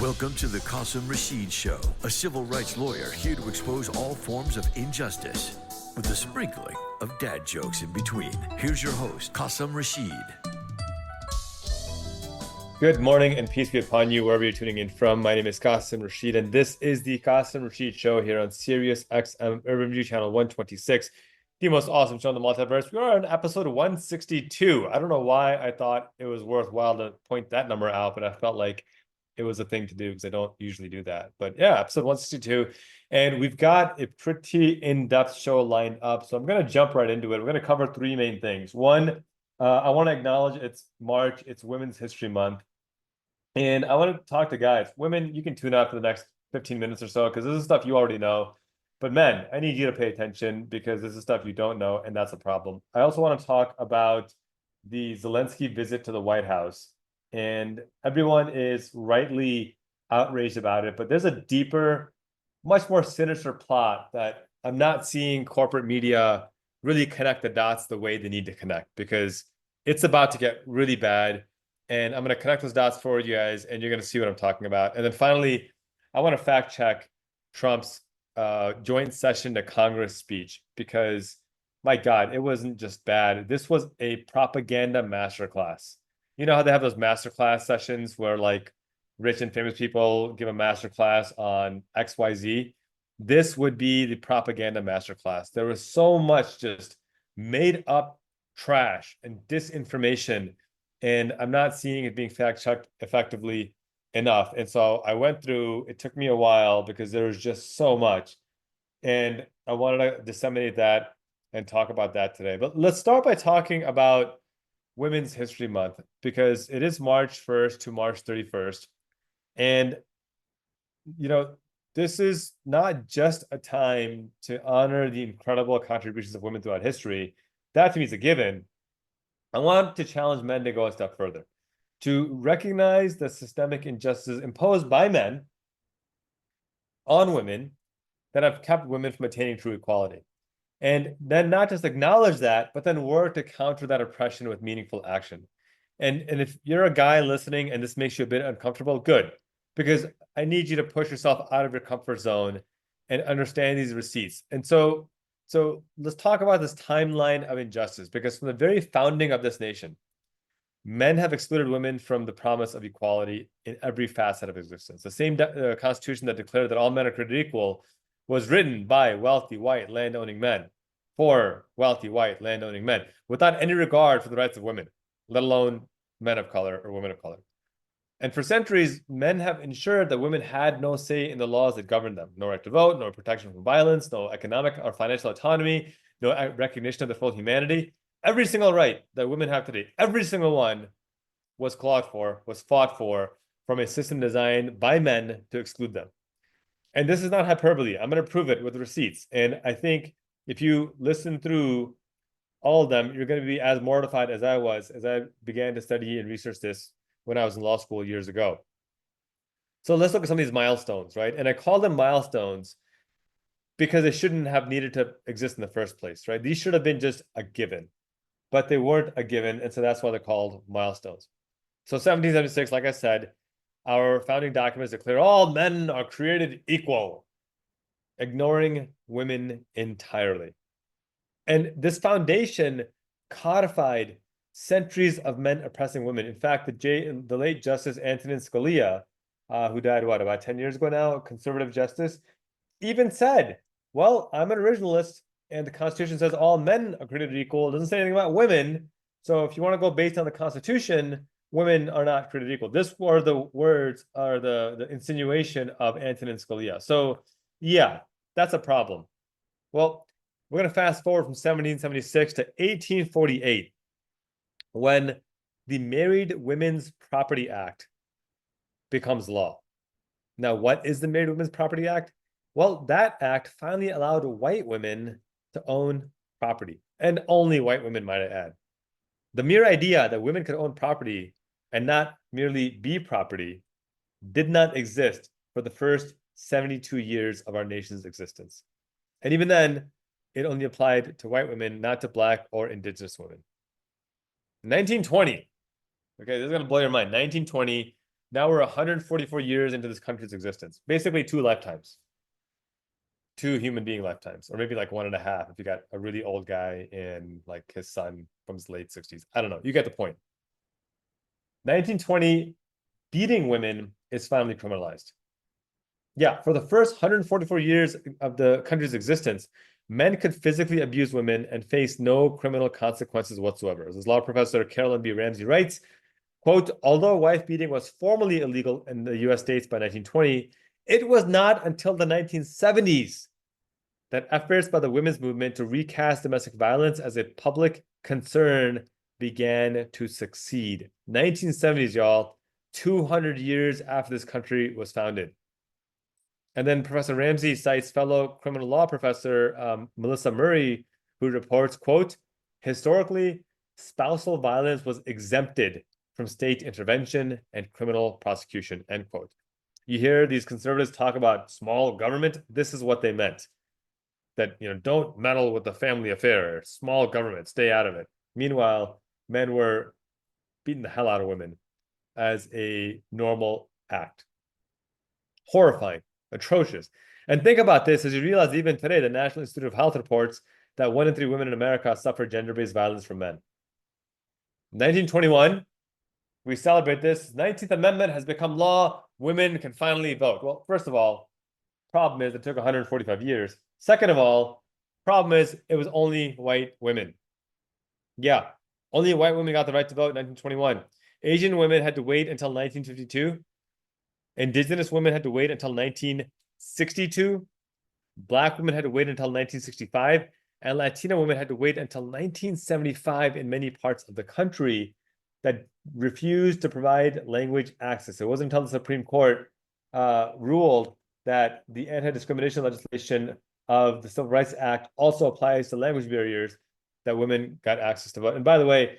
Welcome to the Qasim Rashid Show, a civil rights lawyer here to expose all forms of injustice with a sprinkling of dad jokes in between. Here's your host, Qasim Rashid. Good morning and peace be upon you wherever you're tuning in from. My name is Qasim Rashid, and this is the Qasim Rashid Show here on Sirius XM Urban View Channel 126, the most awesome show in the multiverse. We are on episode 162. I don't know why I thought it was worthwhile to point that number out, but I felt like it was a thing to do because I don't usually do that. But yeah, episode 162. And we've got a pretty in-depth show lined up. So I'm going to jump right into it. We're going to cover three main things. One, I want to acknowledge it's March, it's Women's History Month. And I want to talk to guys. Women, you can tune out for the next 15 minutes or so because this is stuff you already know. But men, I need you to pay attention because this is stuff you don't know, and that's a problem. I also want to talk about the Zelensky visit to the White House. And everyone is rightly outraged about it, but there's a deeper, much more sinister plot that I'm not seeing corporate media really connect the dots the way they need to connect because it's about to get really bad. And I'm going to connect those dots for you guys, and you're going to see what I'm talking about. And then finally, I want to fact check Trump's joint session to Congress speech because, my God, it wasn't just bad. This was a propaganda masterclass. You know how they have those masterclass sessions where like rich and famous people give a masterclass on XYZ? This would be the propaganda masterclass. There was so much just made up trash and disinformation, and I'm not seeing it being fact-checked effectively enough. And so I went through, it took me a while because there was just so much. And I wanted to disseminate that and talk about that today. But let's start by talking about Women's History Month because it is March 1st to March 31st. And, you know, this is not just a time to honor the incredible contributions of women throughout history. That to me is a given. I want to challenge men to go a step further, to recognize the systemic injustices imposed by men on women that have kept women from attaining true equality. And then not just acknowledge that, but then work to counter that oppression with meaningful action. And if you're a guy listening and this makes you a bit uncomfortable, good. Because I need you to push yourself out of your comfort zone and understand these receipts. And so let's talk about this timeline of injustice, because from the very founding of this nation, men have excluded women from the promise of equality in every facet of existence. The same constitution that declared that all men are created equal was written by wealthy, white, land-owning men for wealthy, white, land-owning men without any regard for the rights of women, let alone men of color or women of color. And for centuries, men have ensured that women had no say in the laws that govern them. No right to vote, no protection from violence, no economic or financial autonomy, no recognition of their full humanity. Every single right that women have today, every single one was clawed for, was fought for from a system designed by men to exclude them. And this is not hyperbole. I'm going to prove it with receipts. And I think if you listen through all of them, you're going to be as mortified as I was as I began to study and research this when I was in law school years ago. So let's look at some of these milestones, right? And I call them milestones because they shouldn't have needed to exist in the first place, right? These should have been just a given, but they weren't a given. And so that's why they're called milestones. So 1776, like I said, our founding documents declare all men are created equal, ignoring women entirely. And this foundation codified centuries of men oppressing women. In fact, the late Justice Antonin Scalia, who died, about 10 years ago now, conservative justice, even said, well, I'm an originalist, and the Constitution says all men are created equal. It doesn't say anything about women. So if you want to go based on the Constitution, women are not created equal. This were the words, or the insinuation of Antonin Scalia. So yeah, that's a problem. Well, we're going to fast forward from 1776 to 1848, when the Married Women's Property Act becomes law. Now, what is the Married Women's Property Act? Well, that act finally allowed white women to own property, and only white women, might I add. The mere idea that women could own property and not merely be property did not exist for the first 72 years of our nation's existence. And even then, it only applied to white women, not to Black or Indigenous women. 1920, okay, this is going to blow your mind. 1920, Now we're 144 years into this country's existence. Basically 2 lifetimes. 2 human being lifetimes, or maybe like 1.5 if you got a really old guy and like his son from his late 60s. I don't know. You get the point. 1920, beating women is finally criminalized. Yeah, for the first 144 years of the country's existence, men could physically abuse women and face no criminal consequences whatsoever. As law professor Carolyn B. Ramsey writes, quote, although wife beating was formally illegal in the US states by 1920, it was not until the 1970s that efforts by the women's movement to recast domestic violence as a public concern began to succeed. 1970s, y'all, 200 years after this country was founded. And then Professor Ramsey cites fellow criminal law professor Melissa Murray, who reports, quote, historically, spousal violence was exempted from state intervention and criminal prosecution, end quote. You hear these conservatives talk about small government. This is what they meant. That, don't meddle with the family affair, small government, stay out of it. Meanwhile, men were beating the hell out of women as a normal act. Horrifying, atrocious. And think about this as you realize even today, the National Institute of Health reports that 1 in 3 women in America suffer gender-based violence from men. 1921, we celebrate this. 19th Amendment has become law. Women can finally vote. Well, first of all, problem is it took 145 years. Second of all, problem is it was only white women. Yeah, only white women got the right to vote in 1921. Asian women had to wait until 1952. Indigenous women had to wait until 1962. Black women had to wait until 1965. And Latino women had to wait until 1975 in many parts of the country that refused to provide language access. It wasn't until the Supreme Court ruled that the anti-discrimination legislation of the Civil Rights Act also applies to language barriers that women got access to vote. And by the way,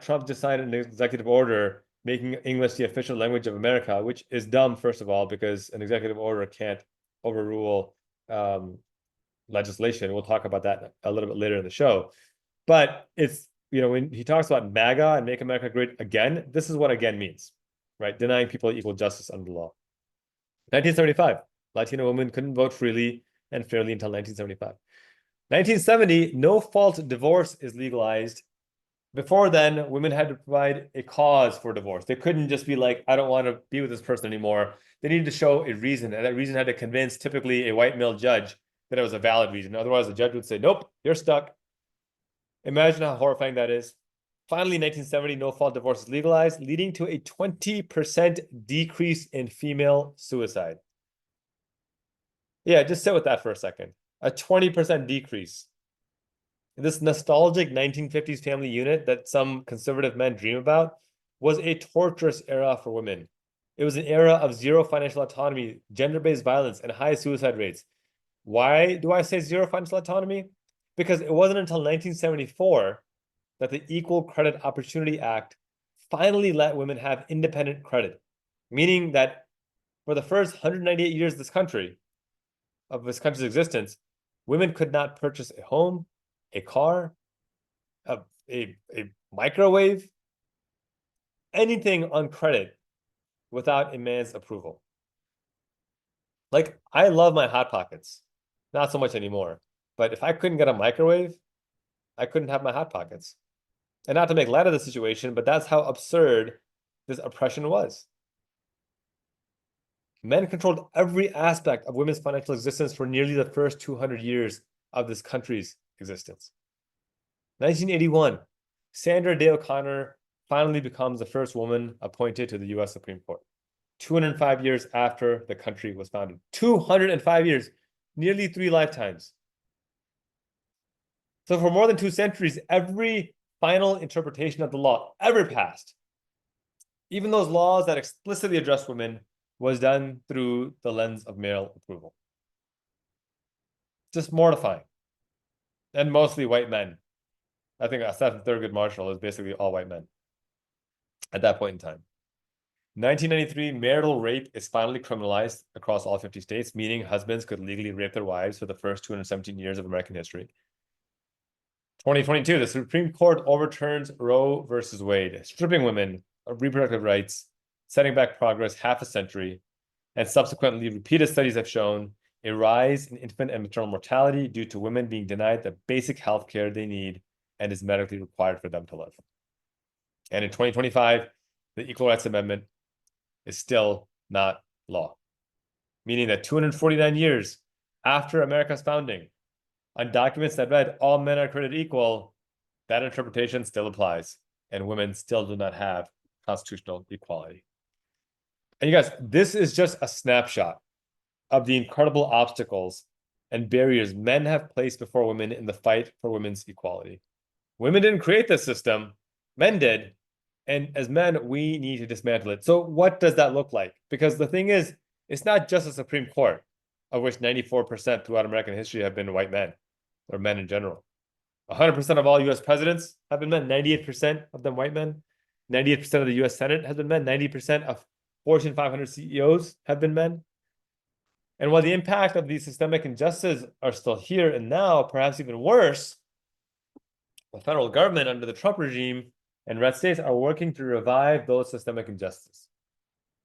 Trump just signed an executive order making English the official language of America, which is dumb, first of all, because an executive order can't overrule legislation. We'll talk about that a little bit later in the show. But it's, when he talks about MAGA and Make America Great Again, this is what again means, right? Denying people equal justice under the law. 1975, Latino women couldn't vote freely and fairly until 1975. 1970, no-fault divorce is legalized. Before then, women had to provide a cause for divorce. They couldn't just be like, I don't want to be with this person anymore. They needed to show a reason, and that reason had to convince typically a white male judge that it was a valid reason. Otherwise, the judge would say, nope, you're stuck. Imagine how horrifying that is. Finally, 1970, no-fault divorce is legalized, leading to a 20% decrease in female suicide. Yeah, just sit with that for a second. A 20% decrease. This nostalgic 1950s family unit that some conservative men dream about was a torturous era for women. It was an era of zero financial autonomy, gender-based violence, and high suicide rates. Why do I say zero financial autonomy? Because it wasn't until 1974 that the Equal Credit Opportunity Act finally let women have independent credit, meaning that for the first 198 years of this country's existence, women could not purchase a home, a car, a microwave, anything on credit without a man's approval. Like, I love my Hot Pockets. Not so much anymore. But if I couldn't get a microwave, I couldn't have my Hot Pockets. And not to make light of the situation, but that's how absurd this oppression was. Men controlled every aspect of women's financial existence for nearly the first 200 years of this country's existence. 1981, Sandra Day O'Connor finally becomes the first woman appointed to the US Supreme Court. 205 years after the country was founded. 205 years, nearly 3 lifetimes. So for more than 2 centuries, every final interpretation of the law ever passed, even those laws that explicitly address women, was done through the lens of male approval. Just mortifying. And mostly white men. I think Seth Thurgood Marshall is basically all white men at that point in time. 1993, marital rape is finally criminalized across all 50 states, meaning husbands could legally rape their wives for the first 217 years of American history. 2022, the Supreme Court overturns Roe versus Wade, stripping women of reproductive rights setting back progress half a century, and subsequently repeated studies have shown a rise in infant and maternal mortality due to women being denied the basic health care they need and is medically required for them to live. And in 2025, the Equal Rights Amendment is still not law, meaning that 249 years after America's founding, on documents that read all men are created equal, that interpretation still applies, and women still do not have constitutional equality. And you guys, this is just a snapshot of the incredible obstacles and barriers men have placed before women in the fight for women's equality. Women didn't create this system, men did. And as men, we need to dismantle it. So what does that look like? Because the thing is, it's not just the Supreme Court, of which 94% throughout American history have been white men, or men in general. 100% of all US presidents have been men, 98% of them white men. 98% of the US Senate has been men. 90% of Fortune 500 CEOs have been men. And while the impact of these systemic injustices are still here and now, perhaps even worse, the federal government under the Trump regime and red states are working to revive those systemic injustices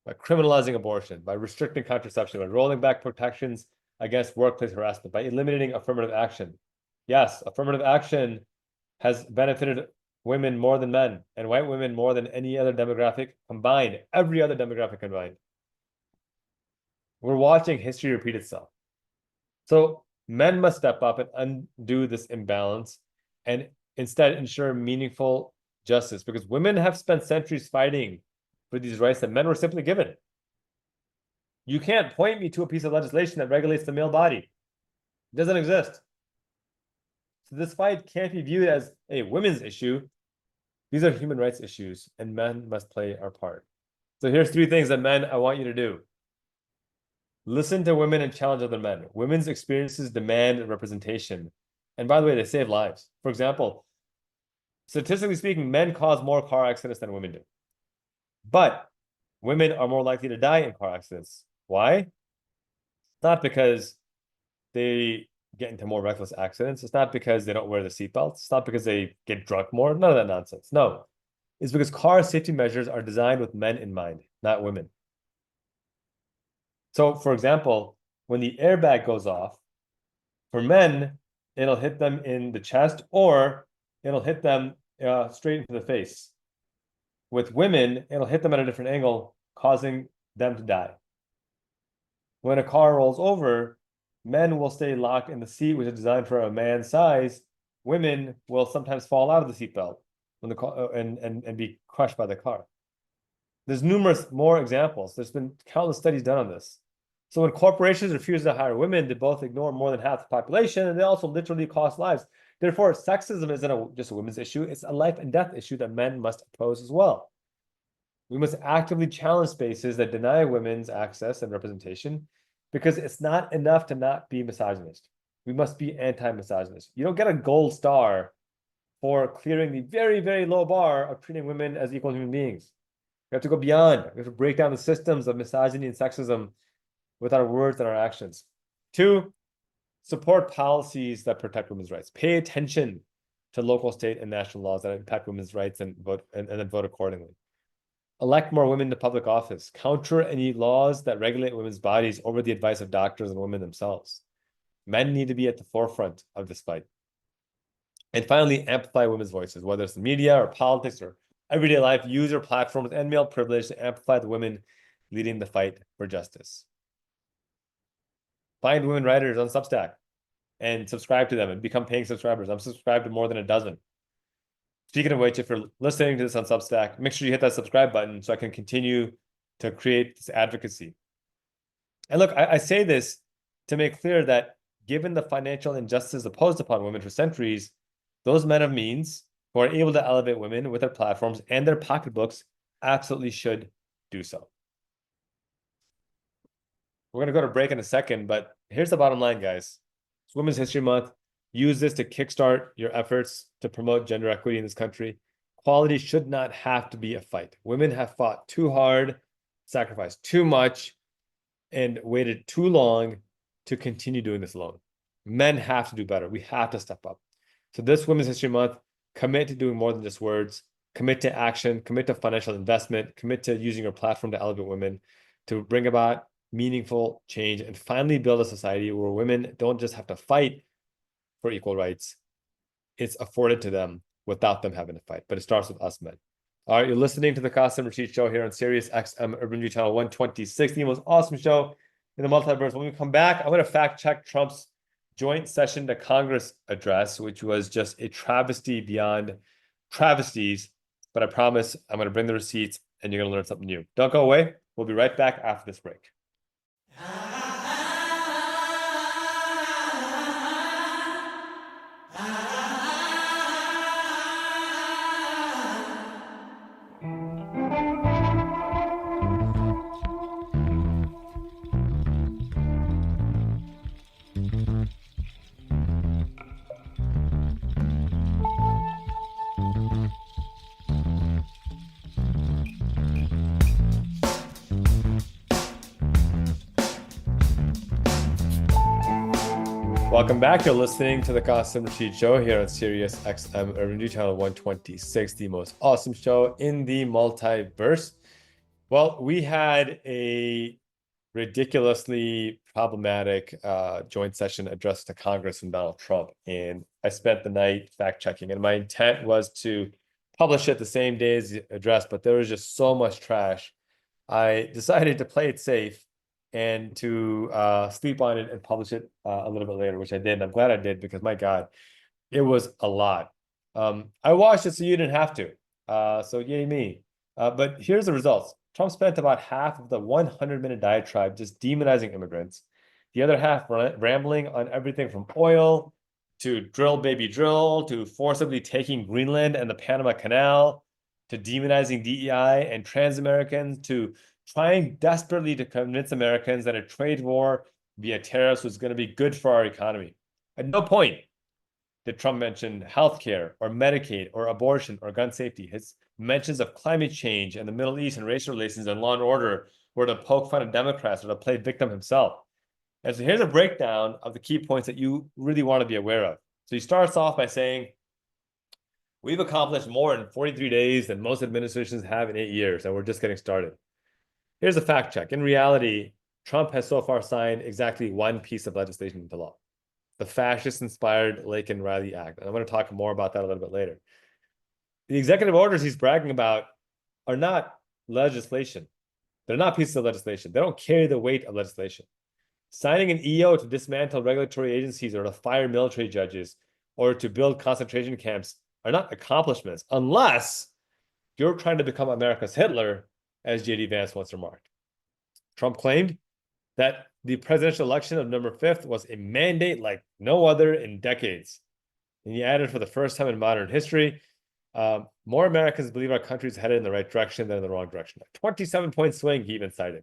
by criminalizing abortion, by restricting contraception, by rolling back protections against workplace harassment, by eliminating affirmative action. Yes, affirmative action has benefited women more than men and white women more than any other demographic combined, every other demographic combined. We're watching history repeat itself. So men must step up and undo this imbalance and instead ensure meaningful justice, because women have spent centuries fighting for these rights that men were simply given. You can't point me to a piece of legislation that regulates the male body. It doesn't exist. So this fight can't be viewed as a women's issue. These are human rights issues, and men must play our part. So here's 3 things that men, I want you to do. Listen to women and challenge other men. Women's experiences demand representation. And by the way, they save lives. For example, statistically speaking, men cause more car accidents than women do. But women are more likely to die in car accidents. Why? It's not because they get into more reckless accidents. It's not because they don't wear the seatbelt. It's not because they get drunk more. None of that nonsense. No. It's because car safety measures are designed with men in mind, not women. So, for example, when the airbag goes off, for men, it'll hit them in the chest or it'll hit them straight into the face. With women, it'll hit them at a different angle, causing them to die. When a car rolls over, men will stay locked in the seat, which is designed for a man's size. Women will sometimes fall out of the seatbelt when the car and be crushed by the car. There's numerous more examples. There's been countless studies done on this. So when corporations refuse to hire women, they both ignore more than half the population, and they also literally cost lives. Therefore, sexism isn't just a women's issue. It's a life and death issue that men must oppose as well. We must actively challenge spaces that deny women's access and representation, because it's not enough to not be misogynist. We must be anti-misogynist. You don't get a gold star for clearing the very, very low bar of treating women as equal human beings. We have to go beyond. We have to break down the systems of misogyny and sexism with our words and our actions. 2, support policies that protect women's rights. Pay attention to local, state, and national laws that impact women's rights and vote and then vote accordingly. Elect more women to public office. Counter any laws that regulate women's bodies over the advice of doctors and women themselves. Men need to be at the forefront of this fight. And finally, amplify women's voices, whether it's the media or politics or everyday life. Use your platforms and male privilege to amplify the women leading the fight for justice. Find women writers on Substack and subscribe to them and become paying subscribers. I'm subscribed to more than a dozen. Speaking of which, if you're listening to this on Substack, make sure you hit that subscribe button so I can continue to create this advocacy. And look, I say this to make clear that given the financial injustice imposed upon women for centuries, those men of means who are able to elevate women with their platforms and their pocketbooks absolutely should do so. We're going to go to break in a second, but here's the bottom line, guys. It's Women's History Month. Use this to kickstart your efforts to promote gender equity in this country. Equality should not have to be a fight. Women have fought too hard, sacrificed too much, and waited too long to continue doing this alone. Men have to do better. We have to step up. So this Women's History Month, commit to doing more than just words. commit to action, commit to financial investment, commit to using your platform to elevate women, to bring about meaningful change, and finally build a society where women don't just have to fight for equal rights. It's afforded to them without them having to fight. But it starts with us men. All right, you're listening to the Qasim Rashid Show here on Sirius XM Urban View Channel 126, the most awesome show in the multiverse. When we come back, I'm going to fact check Trump's joint session to Congress address, which was just a travesty beyond travesties. But I promise I'm going to bring the receipts and you're going to learn something new. Don't go away. We'll be right back after this break. Welcome back. You're listening to the Qasim Rashid Show here on Sirius XM Urban View Channel 126, the most awesome show in the multiverse. Well, we had a ridiculously problematic joint session addressed to Congress from Donald Trump, and I spent the night fact-checking, and my intent was to publish it the same day as the address, but there was just so much trash. I decided to play it safe and to sleep on it and publish it a little bit later, which I did. And I'm glad I did because, my God, it was a lot. I watched it so you didn't have to. So yay me. But here's the results. Trump spent about half of the 100-minute diatribe just demonizing immigrants. The other half rambling on everything from oil to drill baby drill to forcibly taking Greenland and the Panama Canal to demonizing DEI and trans Americans to trying desperately to convince Americans that a trade war via tariffs was going to be good for our economy. At no point did Trump mention healthcare or Medicaid or abortion or gun safety. His mentions of climate change and the Middle East and racial relations and law and order were to poke fun at Democrats or to play victim himself. And so here's a breakdown of the key points that you really want to be aware of. So he starts off by saying, we've accomplished more in 43 days than most administrations have in 8 years, and we're just getting started. Here's a fact check. In reality, Trump has so far signed exactly one piece of legislation into law, the fascist-inspired Laken-Riley Act. And I'm going to talk more about that a little bit later. The executive orders he's bragging about are not legislation. They're not pieces of legislation. They don't carry the weight of legislation. Signing an EO to dismantle regulatory agencies or to fire military judges or to build concentration camps are not accomplishments unless you're trying to become America's Hitler, as J.D. Vance once remarked. Trump claimed that the presidential election of November 5th was a mandate like no other in decades. And he added, for the first time in modern history, more Americans believe our country is headed in the right direction than in the wrong direction. A 27-point swing, he even cited.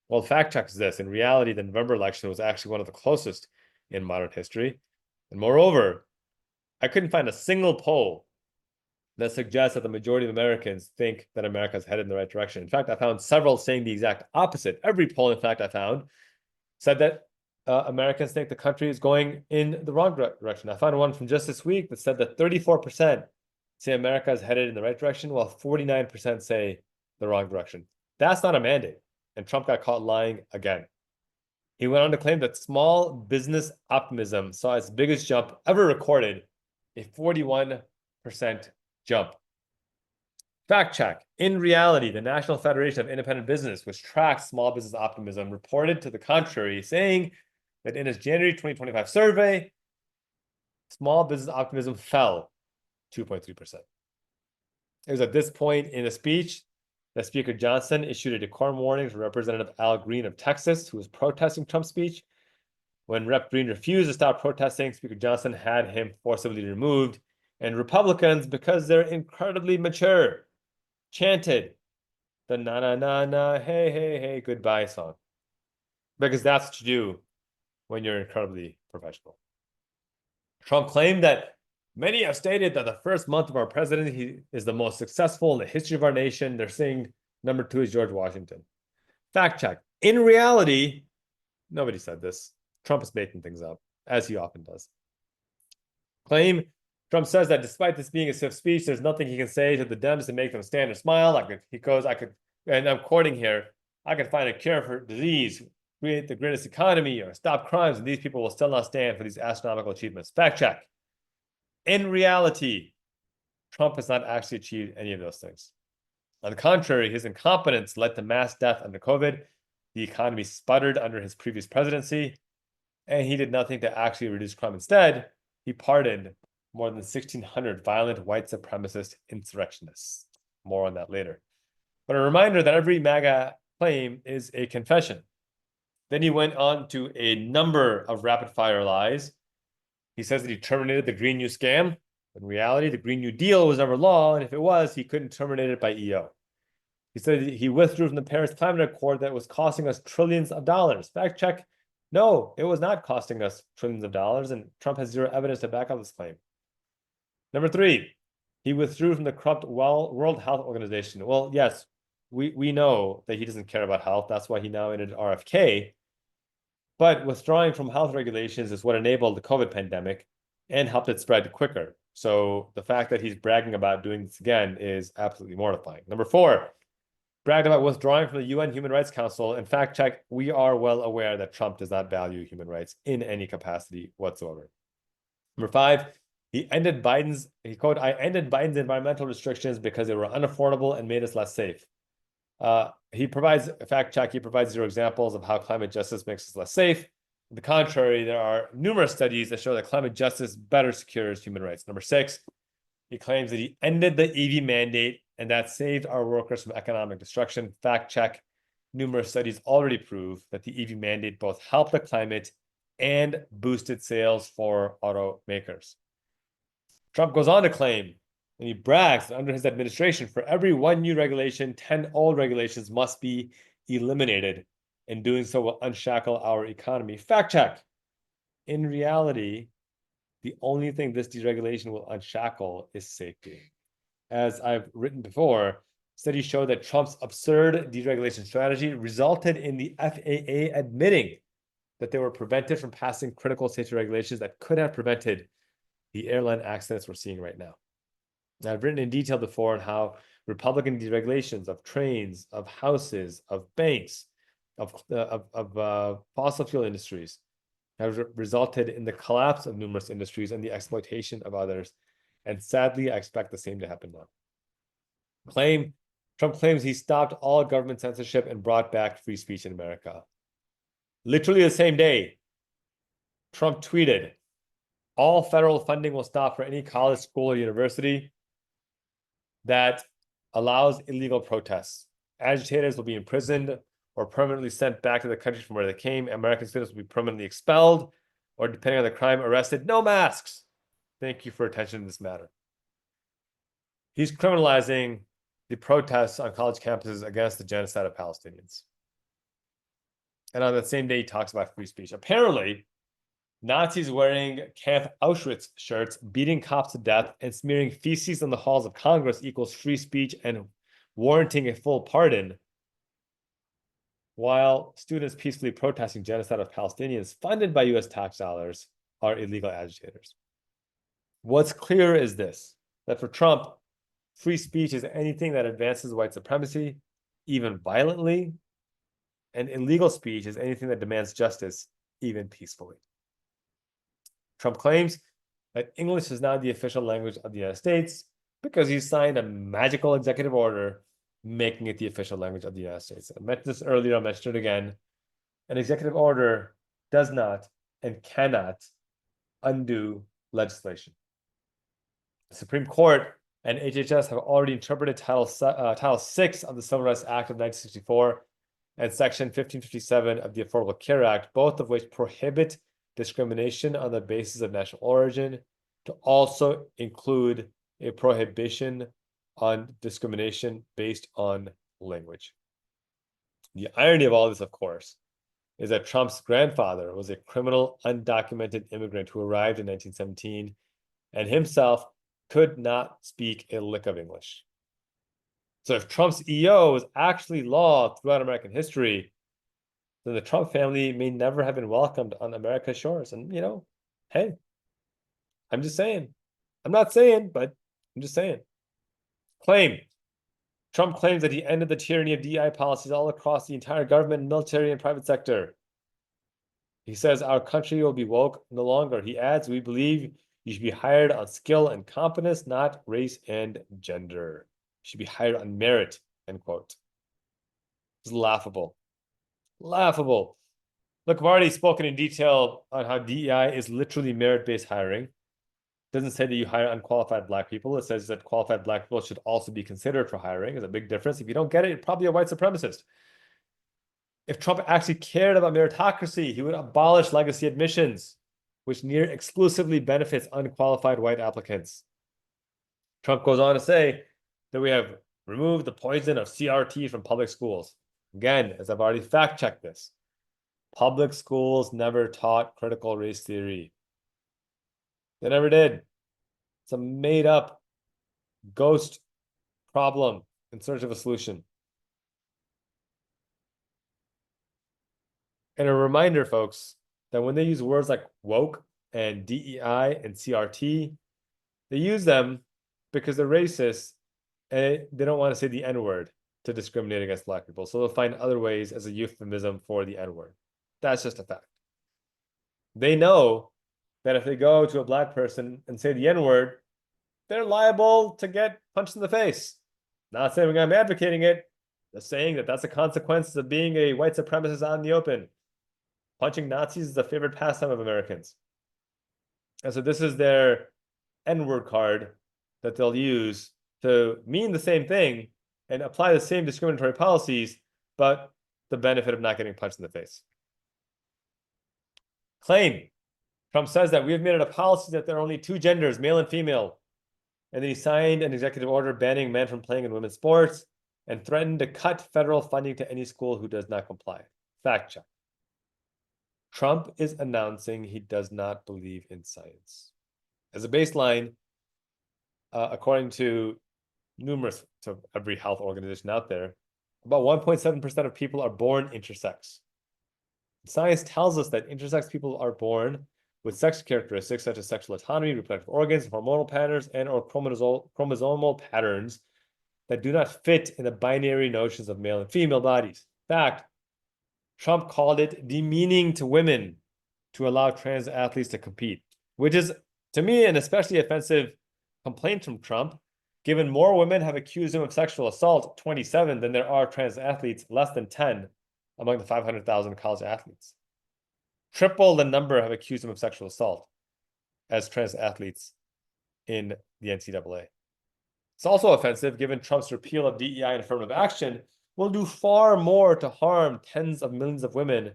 Well, fact check is this. In reality, the November election was actually one of the closest in modern history. And moreover, I couldn't find a single poll that suggests that the majority of Americans think that America is headed in the right direction. In fact, I found several saying the exact opposite. Every poll, in fact, I found said that Americans think the country is going in the wrong direction. I found one from just this week that said that 34% say America is headed in the right direction, while 49% say the wrong direction. That's not a mandate. And Trump got caught lying again. He went on to claim that small business optimism saw its biggest jump ever recorded, a 41% jump. Fact check. In reality, the National Federation of Independent Business, which tracks small business optimism, reported to the contrary, saying that in its January 2025 survey, small business optimism fell 2.3%. It was at this point in the speech that Speaker Johnson issued a decorum warning to Representative Al Green of Texas, who was protesting Trump's speech. When Rep. Green refused to stop protesting, Speaker Johnson had him forcibly removed. And Republicans, because they're incredibly mature, chanted the na na na na hey hey hey goodbye song, because that's what you do when you're incredibly professional. Trump claimed that many have stated that the first month of our presidency is the most successful in the history of our nation. They're saying number 2 is George Washington. Fact check. In reality, nobody said this. Trump is making things up, as he often does. Claim Trump says that despite this being a stiff speech, there's nothing he can say to the Dems to make them stand or smile. And I'm quoting here, I could find a cure for disease, create the greatest economy, or stop crimes, and these people will still not stand for these astronomical achievements. Fact check. In reality, Trump has not actually achieved any of those things. On the contrary, his incompetence led to mass death under COVID. The economy sputtered under his previous presidency, and he did nothing to actually reduce crime. Instead, he pardoned more than 1,600 violent white supremacist insurrectionists. More on that later. But a reminder that every MAGA claim is a confession. Then he went on to a number of rapid-fire lies. He says that he terminated the Green New scam. In reality, the Green New Deal was never law, and if it was, he couldn't terminate it by EO. He said he withdrew from the Paris Climate Accord that was costing us trillions of dollars. Fact check. No, it was not costing us trillions of dollars, and Trump has zero evidence to back up this claim. Number 3, he withdrew from the corrupt World Health Organization. Well, yes, we know that he doesn't care about health. That's why he now entered RFK. But withdrawing from health regulations is what enabled the COVID pandemic and helped it spread quicker. So the fact that he's bragging about doing this again is absolutely mortifying. Number 4, bragged about withdrawing from the UN Human Rights Council. And fact check, we are well aware that Trump does not value human rights in any capacity whatsoever. Number 5, he ended Biden's, I ended Biden's environmental restrictions because they were unaffordable and made us less safe. He provides zero examples of how climate justice makes us less safe. On the contrary, there are numerous studies that show that climate justice better secures human rights. Number 6, he claims that he ended the EV mandate and that saved our workers from economic destruction. Fact check. Numerous studies already prove that the EV mandate both helped the climate and boosted sales for automakers. Trump goes on to claim, and he brags that under his administration, for every 1 new regulation, 10 old regulations must be eliminated. And doing so will unshackle our economy. Fact check. In reality, the only thing this deregulation will unshackle is safety. As I've written before, studies show that Trump's absurd deregulation strategy resulted in the FAA admitting that they were prevented from passing critical safety regulations that could have prevented the airline accidents we're seeing right now. Now, I've written in detail before on how Republican deregulations of trains, of houses, of banks, of fossil fuel industries have resulted in the collapse of numerous industries and the exploitation of others. And sadly, I expect the same to happen now. Trump claims he stopped all government censorship and brought back free speech in America. Literally the same day, Trump tweeted, all federal funding will stop for any college, school, or university that allows illegal protests. Agitators will be imprisoned or permanently sent back to the country from where they came. American citizens will be permanently expelled or, depending on the crime, arrested. No masks. Thank you for attention to this matter. He's criminalizing the protests on college campuses against the genocide of Palestinians. And on that same day, he talks about free speech. Apparently, Nazis wearing Camp Auschwitz shirts, beating cops to death, and smearing feces on the halls of Congress equals free speech and warranting a full pardon, while students peacefully protesting genocide of Palestinians funded by US tax dollars are illegal agitators. What's clear is this, that for Trump, free speech is anything that advances white supremacy, even violently, and illegal speech is anything that demands justice, even peacefully. Trump claims that English is now the official language of the United States because he signed a magical executive order making it the official language of the United States. I mentioned this earlier, I'll mention it again. An executive order does not and cannot undo legislation. The Supreme Court and HHS have already interpreted Title VI of the Civil Rights Act of 1964 and Section 1557 of the Affordable Care Act, both of which prohibit discrimination on the basis of national origin, to also include a prohibition on discrimination based on language. The irony of all this, of course, is that Trump's grandfather was a criminal, undocumented immigrant who arrived in 1917 and himself could not speak a lick of English. So if Trump's EO was actually law throughout American history, then the Trump family may never have been welcomed on America's shores. And, hey, I'm just saying, I'm not saying, but I'm just saying. Claim. Trump claims that he ended the tyranny of DEI policies all across the entire government, military, and private sector. He says our country will be woke no longer. He adds, we believe you should be hired on skill and competence, not race and gender. You should be hired on merit, end quote. It's laughable. Laughable. Look, I've already spoken in detail on how DEI is literally merit-based hiring. It doesn't say that you hire unqualified Black people. It says that qualified Black people should also be considered for hiring. There's a big difference. If you don't get it, you're probably a white supremacist. If Trump actually cared about meritocracy, he would abolish legacy admissions, which near exclusively benefits unqualified white applicants. Trump goes on to say that we have removed the poison of CRT from public schools. Again, as I've already fact-checked this, public schools never taught critical race theory. They never did. It's a made-up ghost problem in search of a solution. And a reminder, folks, that when they use words like woke and DEI and CRT, they use them because they're racist and they don't want to say the N-word to discriminate against Black people. So they'll find other ways as a euphemism for the N-word. That's just a fact. They know that if they go to a Black person and say the N-word, they're liable to get punched in the face. Not saying I'm advocating it, just saying that that's a consequence of being a white supremacist out in the open. Punching Nazis is a favorite pastime of Americans. And so this is their N-word card that they'll use to mean the same thing and apply the same discriminatory policies, but the benefit of not getting punched in the face. Claim. Trump says that we have made it a policy that there are only two genders, male and female. And then he signed an executive order banning men from playing in women's sports and threatened to cut federal funding to any school who does not comply. Fact check. Trump is announcing he does not believe in science. As a baseline, according to every health organization out there, about 1.7% of people are born intersex. Science tells us that intersex people are born with sex characteristics such as sexual autonomy, reproductive organs, hormonal patterns, and or chromosomal patterns that do not fit in the binary notions of male and female bodies. In fact, Trump called it demeaning to women to allow trans athletes to compete, which is, to me, an especially offensive complaint from Trump, given more women have accused him of sexual assault, 27, than there are trans athletes, less than 10 among the 500,000 college athletes. Triple the number have accused him of sexual assault as trans athletes in the NCAA. It's also offensive given Trump's repeal of DEI and affirmative action will do far more to harm tens of millions of women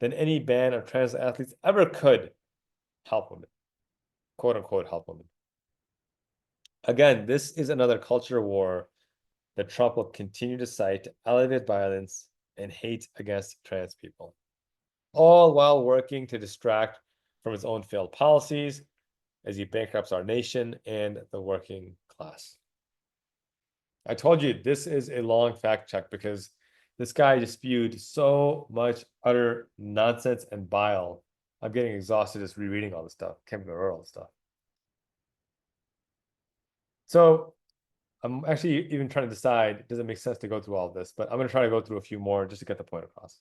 than any ban on trans athletes ever could help women, quote unquote, help women. Again, this is another culture war that Trump will continue to cite to elevate violence and hate against trans people, all while working to distract from his own failed policies as he bankrupts our nation and the working class. I told you this is a long fact check because this guy just spewed so much utter nonsense and bile. I'm getting exhausted just rereading all this stuff. Can't remember all this stuff. So I'm actually even trying to decide, does it make sense to go through all of this? But I'm going to try to go through a few more just to get the point across.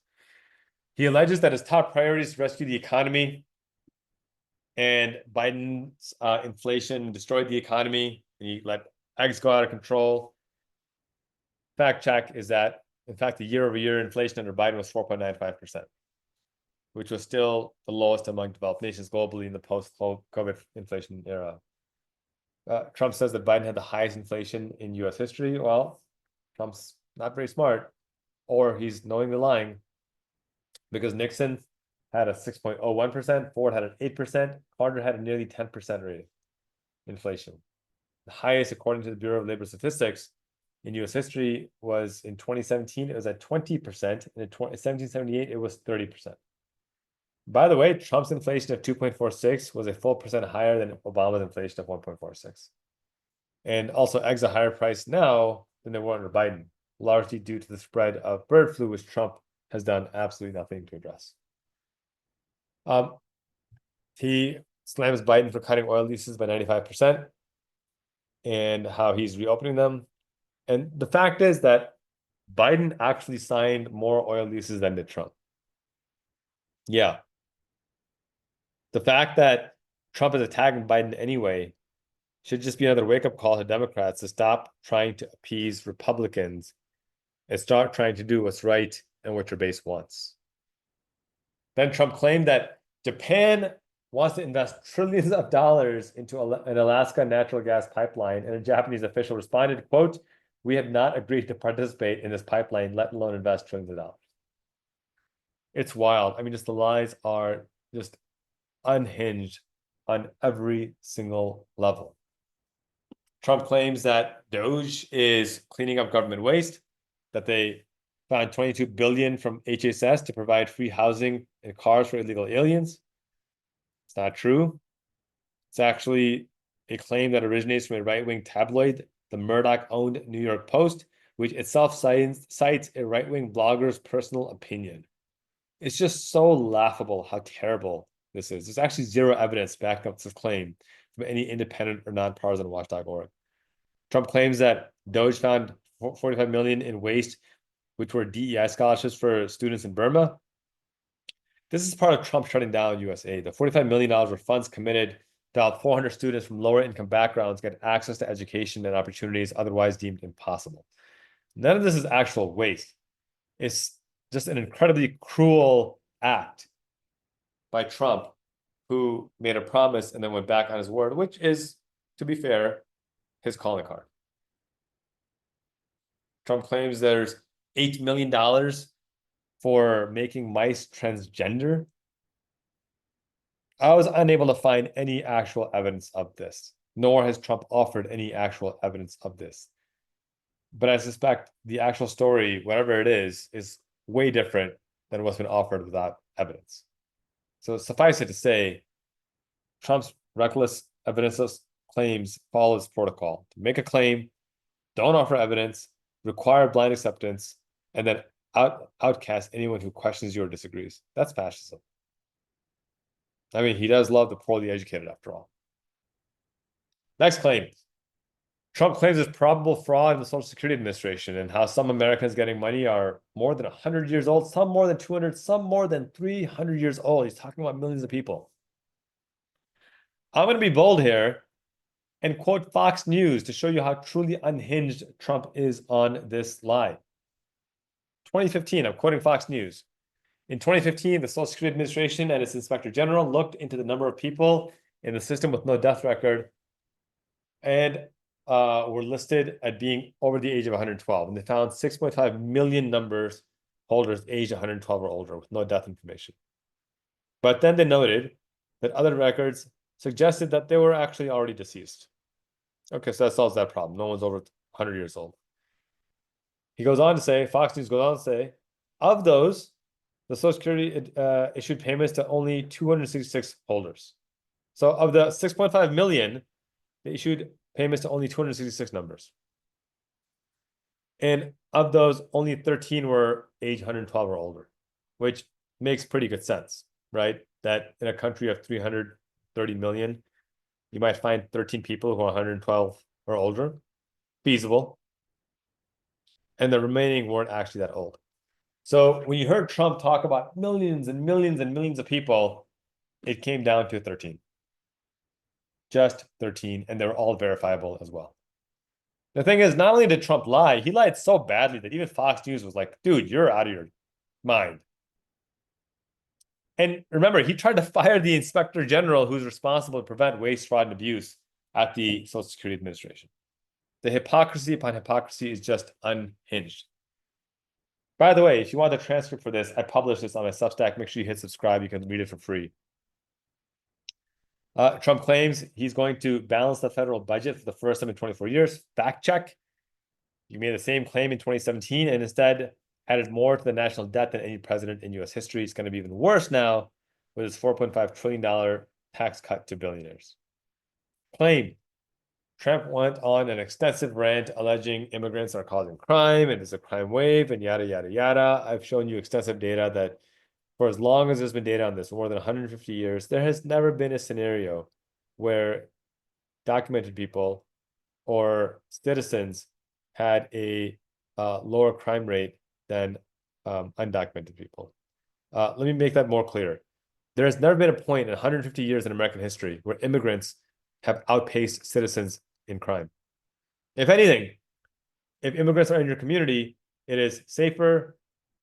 He alleges that his top priority is to rescue the economy, and Biden's inflation destroyed the economy, and he let eggs go out of control. Fact check is that, in fact, the year-over-year inflation under Biden was 4.95%, which was still the lowest among developed nations globally in the post-COVID inflation era. Trump says that Biden had the highest inflation in U.S. history. Well, Trump's not very smart, or he's knowingly lying, because Nixon had a 6.01%, Ford had an 8%, Carter had a nearly 10% rate inflation. The highest, according to the Bureau of Labor Statistics, in U.S. history was in 2017, it was at 20%, and in 1778, it was 30%. By the way, Trump's inflation of 2.46 was a full percent higher than Obama's inflation of 1.46. And also, eggs are higher priced now than they were under Biden, largely due to the spread of bird flu, which Trump has done absolutely nothing to address. He slams Biden for cutting oil leases by 95%. and how he's reopening them. And the fact is that Biden actually signed more oil leases than did Trump. Yeah. The fact that Trump is attacking Biden anyway should just be another wake-up call to Democrats to stop trying to appease Republicans and start trying to do what's right and what your base wants. Then Trump claimed that Japan wants to invest trillions of dollars into an Alaska natural gas pipeline, and a Japanese official responded, quote, "We have not agreed to participate in this pipeline, let alone invest trillions of dollars." It's wild. I mean, just the lies are just unhinged on every single level. Trump claims that Doge is cleaning up government waste, that they found 22 billion from HSS to provide free housing and cars for illegal aliens. It's not true. It's actually a claim that originates from a right-wing tabloid, the Murdoch-owned New York Post, which itself cites a right-wing blogger's personal opinion. It's just so laughable how terrible this is. There's actually zero evidence backing up this claim from any independent or nonpartisan watch.org. Trump claims that Doge found 45 million in waste, which were DEI scholarships for students in Burma. This is part of Trump shutting down USAID. The $45 million were funds committed to help 400 students from lower income backgrounds get access to education and opportunities otherwise deemed impossible. None of this is actual waste. It's just an incredibly cruel act by Trump, who made a promise and then went back on his word, which is, to be fair, his calling card. Trump claims there's $8 million for making mice transgender. I was unable to find any actual evidence of this, nor has Trump offered any actual evidence of this. But I suspect the actual story, whatever it is way different than what's been offered without evidence. So suffice it to say, Trump's reckless evidenceless claims follow this protocol. To make a claim, don't offer evidence, require blind acceptance, and then outcast anyone who questions you or disagrees. That's fascism. I mean, he does love the poorly educated, after all. Next claim. Trump claims there's probable fraud in the Social Security Administration and how some Americans getting money are more than 100 years old, some more than 200, some more than 300 years old. He's talking about millions of people. I'm going to be bold here and quote Fox News to show you how truly unhinged Trump is on this lie. 2015, I'm quoting Fox News. In 2015, the Social Security Administration and its Inspector General looked into the number of people in the system with no death record and were listed at being over the age of 112. And they found 6.5 million holders aged 112 or older with no death information. But then they noted that other records suggested that they were actually already deceased. Okay, so that solves that problem. No one's over 100 years old. He goes on to say, Fox News goes on to say, of those, the Social Security issued payments to only 266 holders. So of the 6.5 million, they issued payments to only 266 numbers. And of those, only 13 were age 112 or older, which makes pretty good sense, right? That in a country of 330 million, you might find 13 people who are 112 or older. Feasible. And the remaining weren't actually that old. So when you heard Trump talk about millions and millions and millions of people, it came down to 13. Just 13, and they're all verifiable as well. The thing is, not only did Trump lie, he lied so badly that even Fox News was like, dude, you're out of your mind. And remember, he tried to fire the Inspector General who's responsible to prevent waste, fraud, and abuse at the Social Security Administration. The hypocrisy upon hypocrisy is just unhinged. By the way, if you want the transcript for this, I published this on my Substack. Make sure you hit subscribe. You can read it for free. Trump claims he's going to balance the federal budget for the first time in 24 years. Fact check. You made the same claim in 2017 and instead added more to the national debt than any president in U.S. history. It's going to be even worse now with his $4.5 trillion tax cut to billionaires. Claim. Trump went on an extensive rant alleging immigrants are causing crime and it's a crime wave and yada, yada, yada. I've shown you extensive data that for as long as there's been data on this, more than 150 years, there has never been a scenario where documented people or citizens had a lower crime rate than undocumented people. Let me make that more clear. There has never been a point in 150 years in American history where immigrants have outpaced citizens in crime. If anything, if immigrants are in your community, it is safer,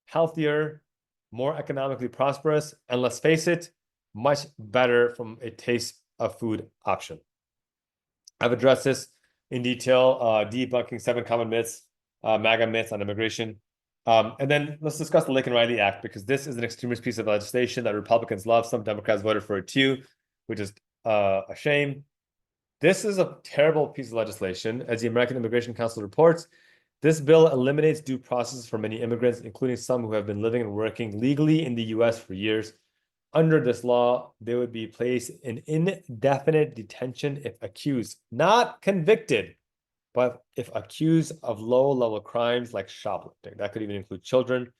healthier, more economically prosperous, and let's face it, much better from a taste of food option. I've addressed this in detail, debunking 7 common myths, MAGA myths on immigration. And then let's discuss the Lincoln Riley Act, because this is an extremist piece of legislation that Republicans love. Some Democrats voted for it too, which is a shame. This is a terrible piece of legislation. As the American Immigration Council reports, this bill eliminates due process for many immigrants, including some who have been living and working legally in the US for years. Under this law, they would be placed in indefinite detention if accused, not convicted, but if accused of low-level crimes like shoplifting. That could even include children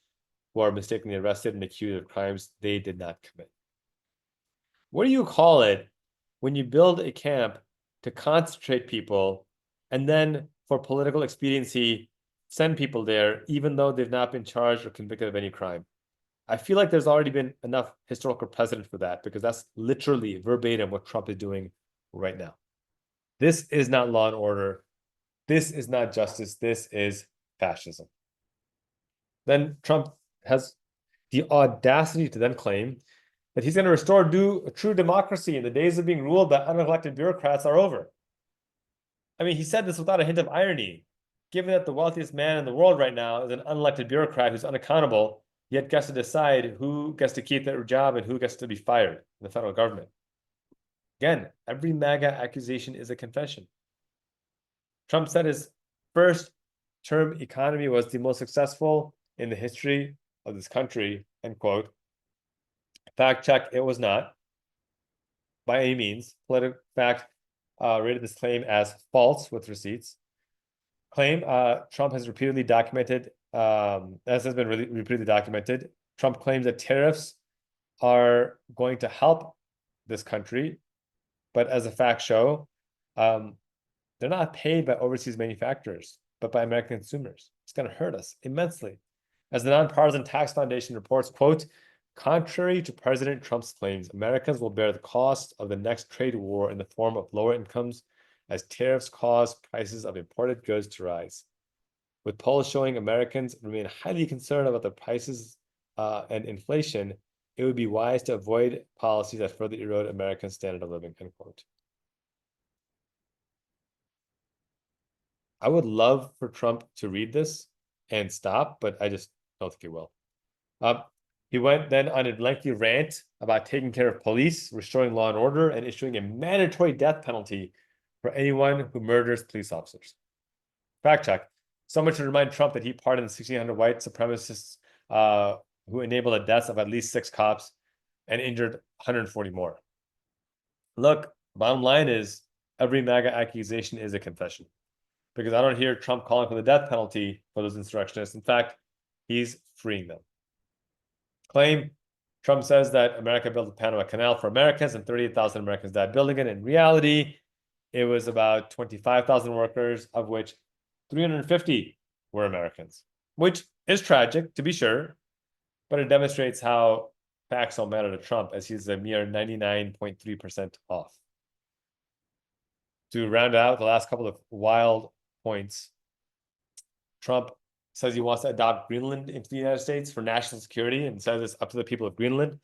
who are mistakenly arrested and accused of crimes they did not commit. What do you call it when you build a camp to concentrate people and then for political expediency send people there even though they've not been charged or convicted of any crime? I feel like there's already been enough historical precedent for that, because that's literally verbatim what Trump is doing right now. This is not law and order. This is not justice. This is fascism. Then Trump has the audacity to then claim that he's going to restore a true democracy and the days of being ruled by unelected bureaucrats are over. I mean, he said this without a hint of irony, given that the wealthiest man in the world right now is an unelected bureaucrat who's unaccountable, yet gets to decide who gets to keep their job and who gets to be fired in the federal government. Again, every MAGA accusation is a confession. Trump said his first term economy was the most successful in the history of this country, end quote. Fact check, it was not by any means. PolitiFact rated this claim as false with receipts. Claim Trump has repeatedly documented, as has been repeatedly documented, Trump claims that tariffs are going to help this country, but as the facts show, they're not paid by overseas manufacturers, but by American consumers. It's going to hurt us immensely. As the Nonpartisan Tax Foundation reports, quote, contrary to President Trump's claims, Americans will bear the cost of the next trade war in the form of lower incomes as tariffs cause prices of imported goods to rise. With polls showing Americans remain highly concerned about the prices and inflation, it would be wise to avoid policies that further erode American standard of living, end quote. I would love for Trump to read this and stop, but I just don't think he will. He went then on a lengthy rant about taking care of police, restoring law and order, and issuing a mandatory death penalty for anyone who murders police officers. Fact check. Someone should remind Trump that he pardoned 1,600 white supremacists who enabled the deaths of at least 6 cops and injured 140 more. Look, bottom line is every MAGA accusation is a confession, because I don't hear Trump calling for the death penalty for those insurrectionists. In fact, he's freeing them. Claim Trump says that America built the Panama Canal for Americans and 38,000 Americans died building it. In reality, it was about 25,000 workers, of which 350 were Americans, which is tragic, to be sure, but it demonstrates how facts don't matter to Trump, as he's a mere 99.3% off. To round out the last couple of wild points, Trump says he wants to adopt Greenland into the United States for national security and says it's up to the people of Greenland,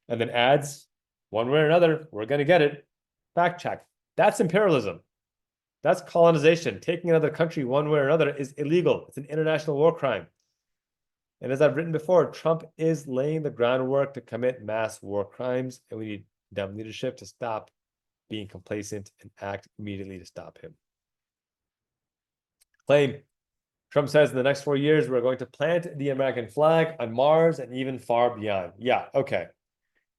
and then adds, one way or another, we're going to get it. Fact check. That's imperialism. That's colonization. Taking another country one way or another is illegal. It's an international war crime. And as I've written before, Trump is laying the groundwork to commit mass war crimes, and we need dumb leadership to stop being complacent and act immediately to stop him. Claim Trump says in the next 4 years, we're going to plant the American flag on Mars and even far beyond. Yeah, okay.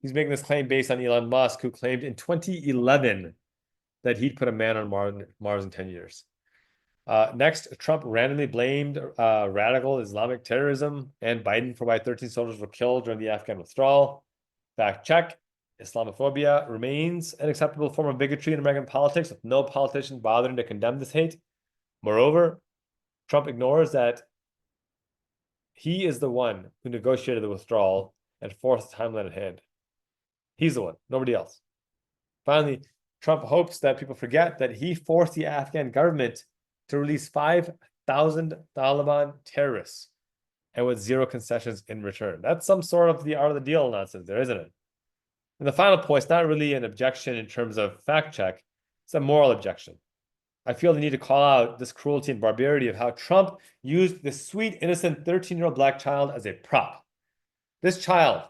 He's making this claim based on Elon Musk, who claimed in 2011 that he'd put a man on Mars in 10 years. Next, Trump randomly blamed radical Islamic terrorism and Biden for why 13 soldiers were killed during the Afghan withdrawal. Fact check. Islamophobia remains an acceptable form of bigotry in American politics, with no politician bothering to condemn this hate. Moreover, Trump ignores that he is the one who negotiated the withdrawal and forced the timeline at hand. He's the one, nobody else. Finally, Trump hopes that people forget that he forced the Afghan government to release 5,000 Taliban terrorists, and with zero concessions in return. That's some sort of the art of the deal nonsense there, isn't it? And the final point is not really an objection in terms of fact check, it's a moral objection. I feel the need to call out this cruelty and barbarity of how Trump used this sweet, innocent 13-year-old black child as a prop. This child,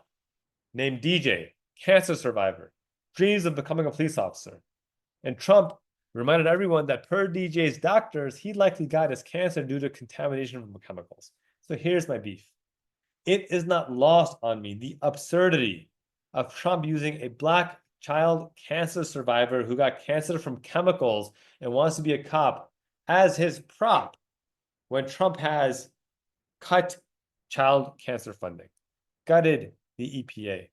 named DJ, cancer survivor, dreams of becoming a police officer. And Trump reminded everyone that per DJ's doctors, he likely got his cancer due to contamination from chemicals. So here's my beef. It is not lost on me the absurdity of Trump using a black child cancer survivor who got cancer from chemicals and wants to be a cop as his prop when Trump has cut child cancer funding, gutted the EPA,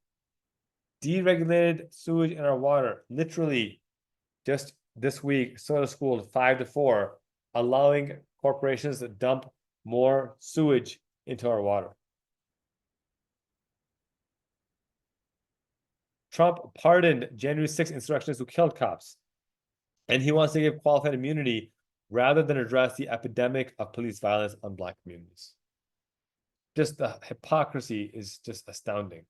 deregulated sewage in our water, literally just this week, soda schooled 5-4, allowing corporations to dump more sewage into our water. Trump pardoned January 6th insurrectionists who killed cops, and he wants to give qualified immunity rather than address the epidemic of police violence on Black communities. Just the hypocrisy is just astounding.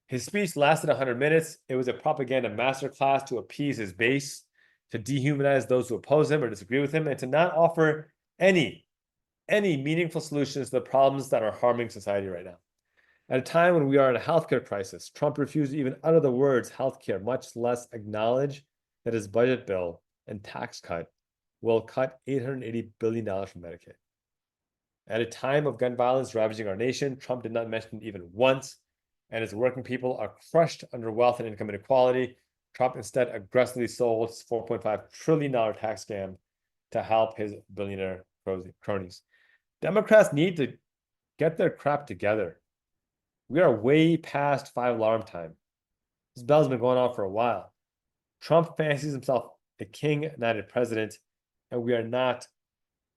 His speech lasted 100 minutes. It was a propaganda masterclass to appease his base, to dehumanize those who oppose him or disagree with him, and to not offer any meaningful solutions to the problems that are harming society right now. At a time when we are in a healthcare crisis, Trump refused to even utter the words healthcare, much less acknowledge that his budget bill and tax cut will cut $880 billion from Medicaid. At a time of gun violence ravaging our nation, Trump did not mention it even once, and his working people are crushed under wealth and income inequality. Trump instead aggressively sold his $4.5 trillion tax scam to help his billionaire cronies. Democrats need to get their crap together. We are way past 5 alarm time. This bell's been going on for a while. Trump fancies himself a king, not a president, and we are not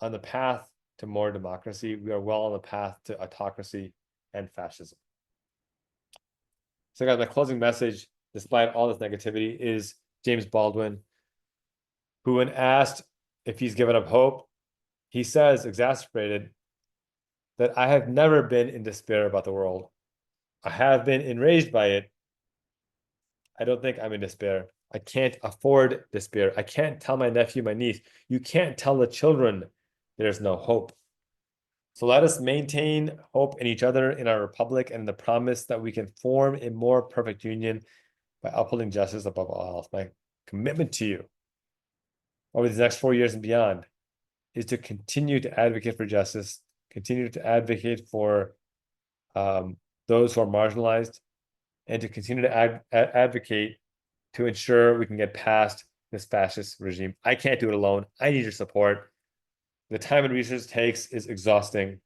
on the path to more democracy. We are well on the path to autocracy and fascism. So guys, my closing message, despite all this negativity, is James Baldwin, who when asked if he's given up hope, he says, exasperated, that I have never been in despair about the world. I have been enraged by it. I don't think I'm in despair. I can't afford despair. I can't tell my nephew, my niece, you can't tell the children there's no hope. So let us maintain hope in each other, in our republic, and the promise that we can form a more perfect union by upholding justice above all else. My commitment to you over these next 4 years and beyond is to continue to advocate for justice, continue to advocate for those who are marginalized, and to continue to advocate to ensure we can get past this fascist regime. I can't do it alone. I need your support. The time and research it takes is exhausting.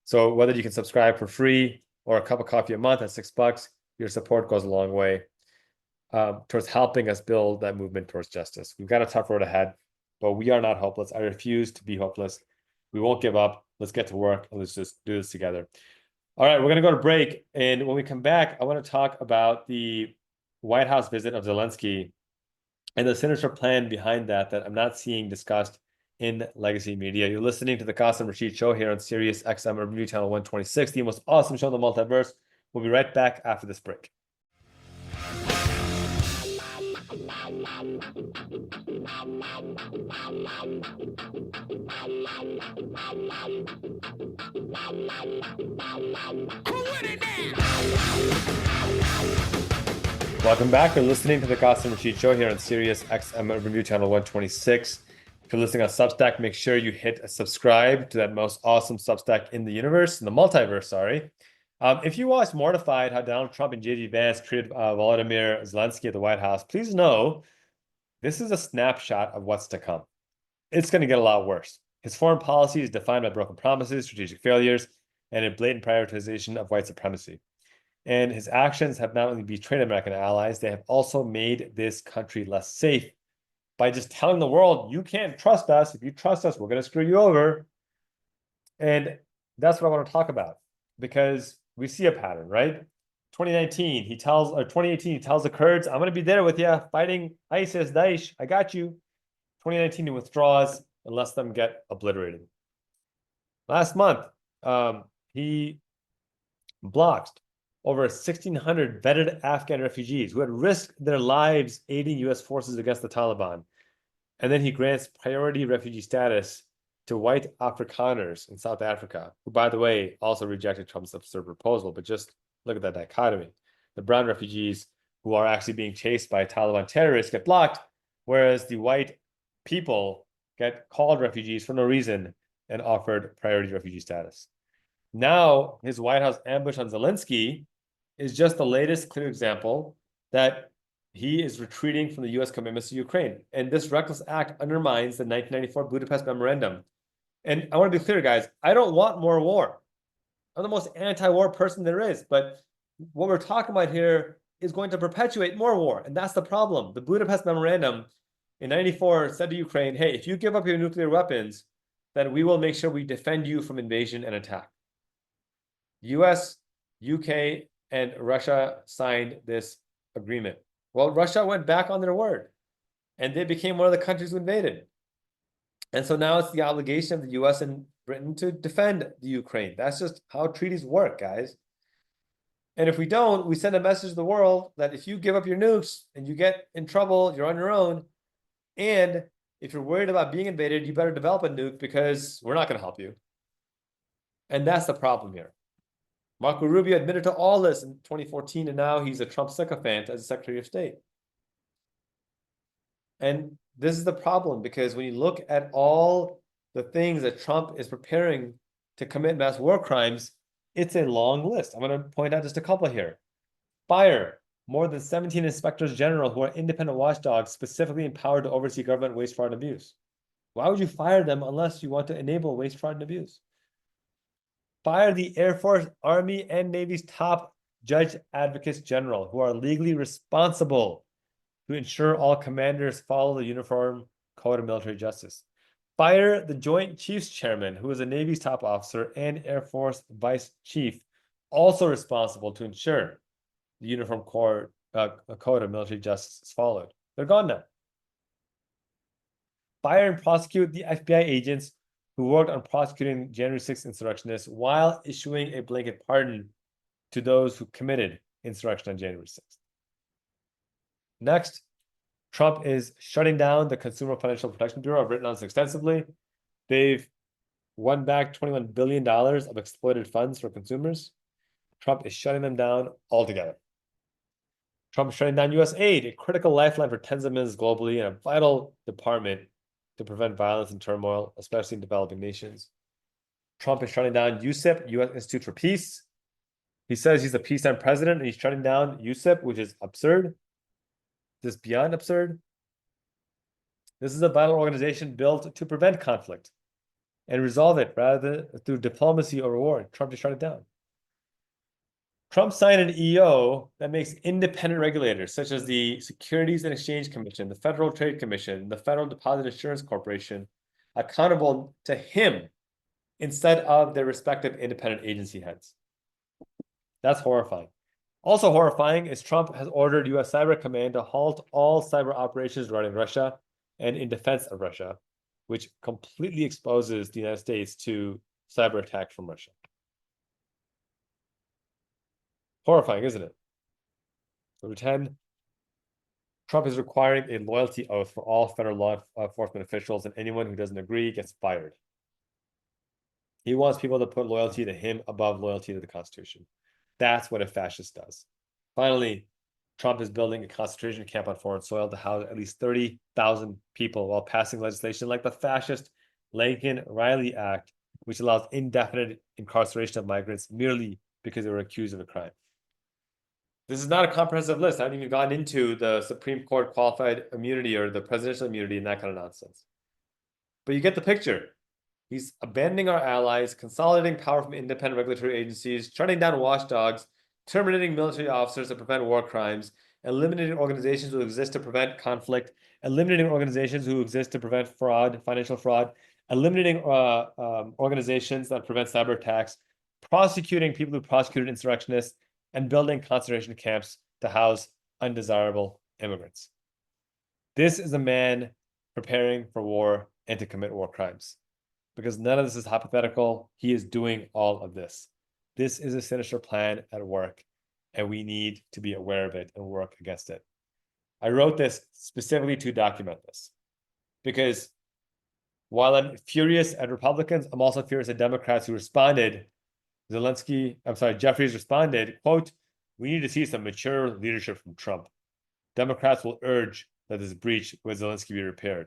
So whether you can subscribe for free or a cup of coffee a month at $6, your support goes a long way towards helping us build that movement towards justice. We've got a tough road ahead, but we are not hopeless. I refuse to be hopeless. We won't give up. Let's get to work and let's just do this together. All right, we're going to go to break. And when we come back, I want to talk about the White House visit of Zelensky and the sinister plan behind that I'm not seeing discussed in legacy media. You're listening to the Qasim Rashid Show here on Sirius XM Urban View Channel 126, the most awesome show in the multiverse. We'll be right back after this break. Welcome back. You're listening to the Qasim Rashid Show here on Sirius XM Urban View Channel 126. If you're listening on Substack, make sure you hit subscribe to that most awesome Substack in the universe, in the multiverse, sorry. If you watched Mortified, how Donald Trump and J.D. Vance treated Volodymyr Zelensky at the White House, please know this is a snapshot of what's to come. It's going to get a lot worse. His foreign policy is defined by broken promises, strategic failures, and a blatant prioritization of white supremacy. And his actions have not only betrayed American allies, they have also made this country less safe by just telling the world, you can't trust us. If you trust us, we're going to screw you over. And that's what I want to talk about, because we see a pattern, right? 2019, he tells, or 2018, he tells the Kurds, I'm going to be there with you, fighting ISIS, Daesh. I got you. 2019, he withdraws and lets them get obliterated. Last month, he blocked over 1,600 vetted Afghan refugees who had risked their lives aiding U.S. forces against the Taliban. And then he grants priority refugee status to white Afrikaners in South Africa, who, by the way, also rejected Trump's absurd proposal. But just look at that dichotomy. The brown refugees who are actually being chased by Taliban terrorists get blocked, whereas the white people get called refugees for no reason and offered priority refugee status. Now, his White House ambush on Zelensky is just the latest clear example that he is retreating from the U.S. commitments to Ukraine. And this reckless act undermines the 1994 Budapest Memorandum. And I want to be clear, guys, I don't want more war. I'm the most anti-war person there is. But what we're talking about here is going to perpetuate more war. And that's the problem. The Budapest Memorandum in 94 said to Ukraine, hey, if you give up your nuclear weapons, then we will make sure we defend you from invasion and attack. US, UK, and Russia signed this agreement. Well, Russia went back on their word, and they became one of the countries who invaded. And so now it's the obligation of the US and Britain to defend the Ukraine. That's just how treaties work, guys. And if we don't, we send a message to the world that if you give up your nukes and you get in trouble, you're on your own. And if you're worried about being invaded, you better develop a nuke because we're not going to help you. And that's the problem here. Marco Rubio admitted to all this in 2014, and now he's a Trump sycophant as a Secretary of State. And this is the problem, because when you look at all the things that Trump is preparing to commit mass war crimes, it's a long list. I'm going to point out just a couple here. Fire more than 17 inspectors general who are independent watchdogs specifically empowered to oversee government waste, fraud, and abuse. Why would you fire them unless you want to enable waste, fraud, and abuse? Fire the Air Force, Army, and Navy's top judge advocates general who are legally responsible to ensure all commanders follow the Uniform Code of Military Justice. Fire the Joint Chiefs Chairman, who is the Navy's top officer, and Air Force Vice Chief, also responsible to ensure the Uniform Code of Military Justice is followed. They're gone now. Fire and prosecute the FBI agents who worked on prosecuting January 6th insurrectionists while issuing a blanket pardon to those who committed insurrection on January 6th. Next, Trump is shutting down the Consumer Financial Protection Bureau. I've written on this extensively. They've won back $21 billion of exploited funds for consumers. Trump is shutting them down altogether. Trump is shutting down U.S. aid, a critical lifeline for tens of millions globally and a vital department to prevent violence and turmoil, especially in developing nations. Trump is shutting down USIP, U.S. Institute for Peace. He says he's a peacetime president, and he's shutting down USIP, which is absurd. This is beyond absurd. This is a vital organization built to prevent conflict and resolve it rather than through diplomacy or war. Trump just shut it down. Trump signed an EO that makes independent regulators, such as the Securities and Exchange Commission, the Federal Trade Commission, the Federal Deposit Insurance Corporation, accountable to him instead of their respective independent agency heads. That's horrifying. Also horrifying is Trump has ordered U.S. Cyber Command to halt all cyber operations regarding Russia and in defense of Russia, which completely exposes the United States to cyber attack from Russia. Horrifying, isn't it? Number 10, Trump is requiring a loyalty oath for all federal law enforcement officials, and anyone who doesn't agree gets fired. He wants people to put loyalty to him above loyalty to the Constitution. That's what a fascist does. Finally, Trump is building a concentration camp on foreign soil to house at least 30,000 people while passing legislation like the fascist Lincoln-Riley Act, which allows indefinite incarceration of migrants merely because they were accused of a crime. This is not a comprehensive list. I haven't even gone into the Supreme Court qualified immunity or the presidential immunity and that kind of nonsense. But you get the picture. He's abandoning our allies, consolidating power from independent regulatory agencies, shutting down watchdogs, terminating military officers to prevent war crimes, eliminating organizations who exist to prevent conflict, eliminating organizations who exist to prevent fraud, financial fraud, eliminating organizations that prevent cyber attacks, prosecuting people who prosecuted insurrectionists, and building concentration camps to house undesirable immigrants. This is a man preparing for war and to commit war crimes. Because none of this is hypothetical. He is doing all of this. This is a sinister plan at work, and we need to be aware of it and work against it. I wrote this specifically to document this because while I'm furious at Republicans, I'm also furious at Democrats who responded. Jeffries responded, quote, "We need to see some mature leadership from Trump. Democrats will urge that this breach with Zelensky be repaired."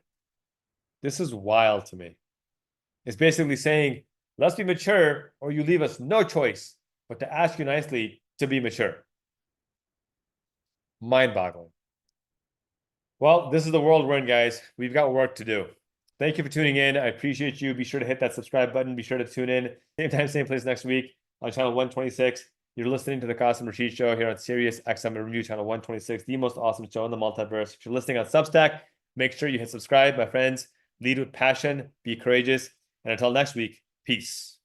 This is wild to me. It's basically saying, let's be mature or you leave us no choice but to ask you nicely to be mature. Mind-boggling. Well, this is the world we're in, guys. We've got work to do. Thank you for tuning in. I appreciate you. Be sure to hit that subscribe button. Be sure to tune in. Same time, same place next week on channel 126. You're listening to the Qasim Rashid Show here on Sirius XM Review channel 126, the most awesome show in the multiverse. If you're listening on Substack, make sure you hit subscribe, my friends. Lead with passion. Be courageous. And until next week, peace.